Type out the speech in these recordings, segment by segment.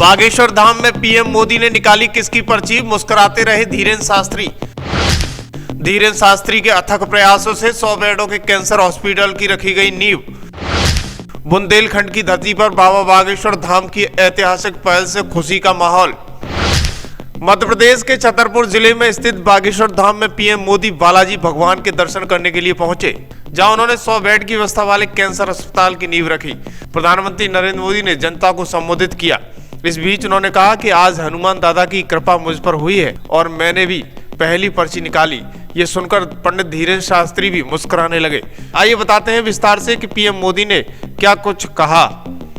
बागेश्वर धाम में पीएम मोदी ने निकाली किसकी पर्ची, मुस्कुराते रहे धीरेन्द्र शास्त्री। धीरेन्द्र शास्त्री के अथक प्रयासों से 100 बेडों के कैंसर हॉस्पिटल की रखी गई नींव। बुंदेलखंड की धरती पर बाबा बागेश्वर धाम की ऐतिहासिक पहल से खुशी का माहौल। मध्य प्रदेश के छतरपुर जिले में स्थित बागेश्वर धाम में पीएम मोदी बालाजी भगवान के दर्शन करने के लिए पहुंचे, जहां उन्होंने 100 बेड की व्यवस्था वाले कैंसर अस्पताल की नींव रखी। प्रधानमंत्री नरेंद्र मोदी ने जनता को संबोधित किया। इस बीच उन्होंने कहा कि आज हनुमान दादा की कृपा मुझ पर हुई है और मैंने भी पहली पर्ची निकाली। ये सुनकर पंडित धीरेन्द्र शास्त्री भी मुस्कुराने लगे। आइए बताते हैं विस्तार से कि पीएम मोदी ने क्या कुछ कहा।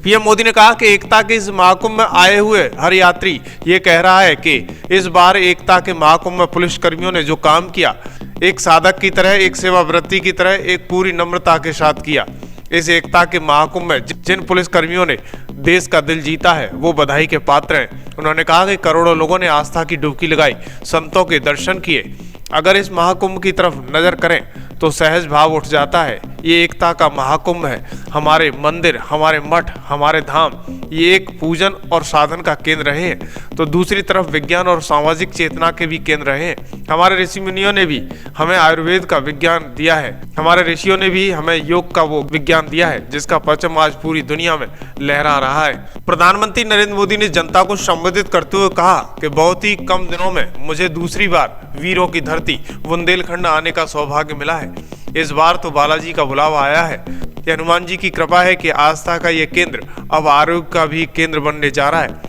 पीएम मोदी ने कहा कि एकता के इस महाकुंभ में आए हुए हर यात्री ये कह रहा है कि इस बार एकता के महाकुंभ में पुलिस कर्मियों ने जो काम किया, एक साधक की तरह, एक सेवाव्रती की तरह, एक पूरी नम्रता के साथ किया। इस एकता के महाकुंभ में जिन पुलिस कर्मियों ने देश का दिल जीता है वो बधाई के पात्र हैं। उन्होंने कहा कि करोड़ों लोगों ने आस्था की डुबकी लगाई, संतों के दर्शन किए। अगर इस महाकुंभ की तरफ नजर करें तो सहज भाव उठ जाता है। ये एकता का महाकुंभ है। हमारे मंदिर, हमारे मठ, हमारे धाम ये एक पूजन और साधन का केंद्र रहे हैं, तो दूसरी तरफ विज्ञान और सामाजिक चेतना के भी केंद्र रहे हैं। हमारे ऋषि मुनियों ने भी हमें आयुर्वेद का विज्ञान दिया है। हमारे ऋषियों ने भी हमें योग का वो विज्ञान दिया है जिसका परचम आज पूरी दुनिया में लहरा रहा है। प्रधानमंत्री नरेंद्र मोदी ने जनता को संबोधित करते हुए कहा कि बहुत ही कम दिनों में मुझे दूसरी बार वीरों की धरती बुंदेलखंड आने का सौभाग्य मिला है। इस बार तो बालाजी का बुलावा आया है। ये हनुमान जी की कृपा है कि आस्था का ये केंद्र अब आरोग्य का भी केंद्र बनने जा रहा है।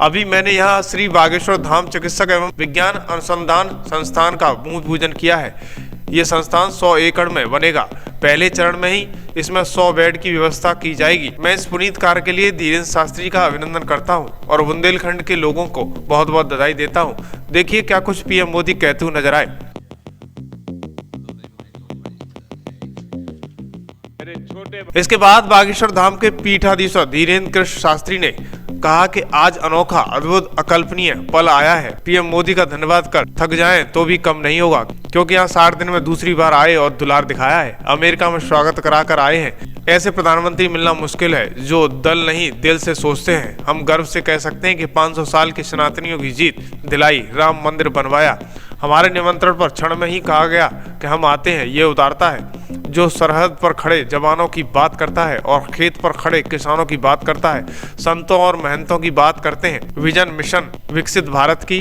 अभी मैंने यहाँ श्री बागेश्वर धाम चिकित्सक एवं विज्ञान अनुसंधान संस्थान का भूमि पूजन किया है। ये संस्थान 100 एकड़ में बनेगा। पहले चरण में ही इसमें 100 बेड की व्यवस्था की जाएगी। मैं इस पुनीत कार्य के लिए धीरेन्द्र शास्त्री का अभिनंदन करता हूँ और बुंदेलखंड के लोगों को बहुत बहुत बधाई देता हूँ। देखिए क्या कुछ पीएम मोदी कहते हुए नजर आए। इसके बाद बागेश्वर धाम के पीठाधीश्वर धीरेन्द्र कृष्ण शास्त्री ने कहा कि आज अनोखा, अद्भुत, अकल्पनीय पल आया है। पीएम मोदी का धन्यवाद कर थक जाएं तो भी कम नहीं होगा, क्योंकि यहाँ 60 दिन में दूसरी बार आए और दुलार दिखाया है। अमेरिका में स्वागत कराकर आए हैं। ऐसे प्रधानमंत्री मिलना मुश्किल है जो दल नहीं दिल से सोचते हैं। हम गर्व से कह सकते हैं कि 500 साल के सनातनियों की जीत दिलाई, राम मंदिर बनवाया। हमारे निमंत्रण पर क्षण में ही कहा गया कि हम आते हैं। ये उदारता है जो सरहद पर खड़े जवानों की बात करता है और खेत पर खड़े किसानों की बात करता है, संतों और महंतों की बात करते हैं, विजन मिशन विकसित भारत की,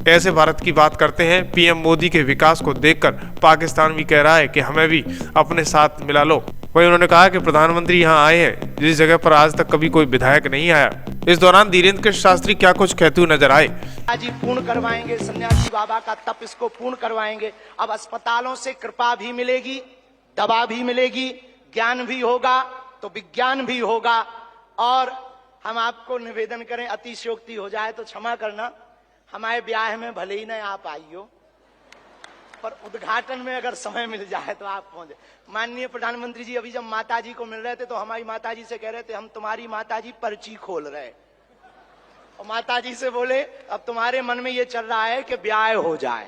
ऐसे भारत की बात करते हैं। पीएम मोदी के विकास को देखकर पाकिस्तान भी कह रहा है कि हमें भी अपने साथ मिला लो। वहीं उन्होंने कहा कि प्रधानमंत्री यहाँ आए हैं जिस जगह पर आज तक कभी कोई विधायक नहीं आया। इस दौरान धीरेन्द्र कृष्ण शास्त्री क्या कुछ कहते हुए नजर आए। जी पूर्ण करवाएंगे, सन्यासी बाबा का तप इसको पूर्ण करवाएंगे। अब अस्पतालों से कृपा भी मिलेगी, दवा भी मिलेगी, ज्ञान भी होगा तो विज्ञान भी होगा। और हम आपको निवेदन करें, अतिशयोक्ति हो जाए तो क्षमा करना। हमारे ब्याह में भले ही न आप आइयो, पर उद्घाटन में अगर समय मिल जाए तो आप पहुंचे। माननीय प्रधानमंत्री जी अभी जब माता जी को मिल रहे थे तो हमारी माता जी से कह रहे थे हम तुम्हारी माता जी पर्ची खोल रहे, और माता जी से बोले अब तुम्हारे मन में ये चल रहा है कि ब्याह हो जाए।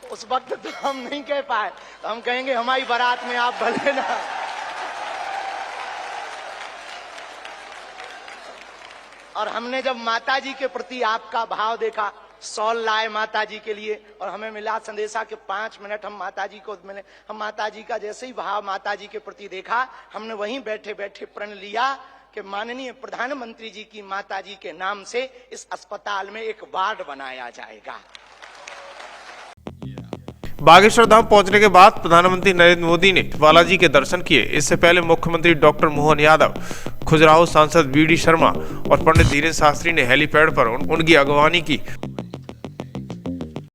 उस वक्त तो हम नहीं कह पाए, तो हम कहेंगे हमारी बारात में आप भले ना। और हमने जब माता जी के प्रति आपका भाव देखा, सॉल लाए माता जी के लिए और हमें मिला संदेशा के 5 मिनट हम माता जी को मिले। हम माता जी का जैसे ही भाव माता जी के प्रति देखा, हमने वहीं बैठे बैठे प्रण लिया कि माननीय प्रधानमंत्री जी की माता जी के नाम से इस अस्पताल में एक वार्ड बनाया जाएगा। बागेश्वर धाम पहुंचने के बाद प्रधानमंत्री नरेंद्र मोदी ने बालाजी के दर्शन किए। इससे पहले मुख्यमंत्री डॉक्टर मोहन यादव, खजुराहो सांसद वी डी शर्मा और पंडित धीरेन्द्र शास्त्री ने हेलीपैड पर उनकी अगवानी की।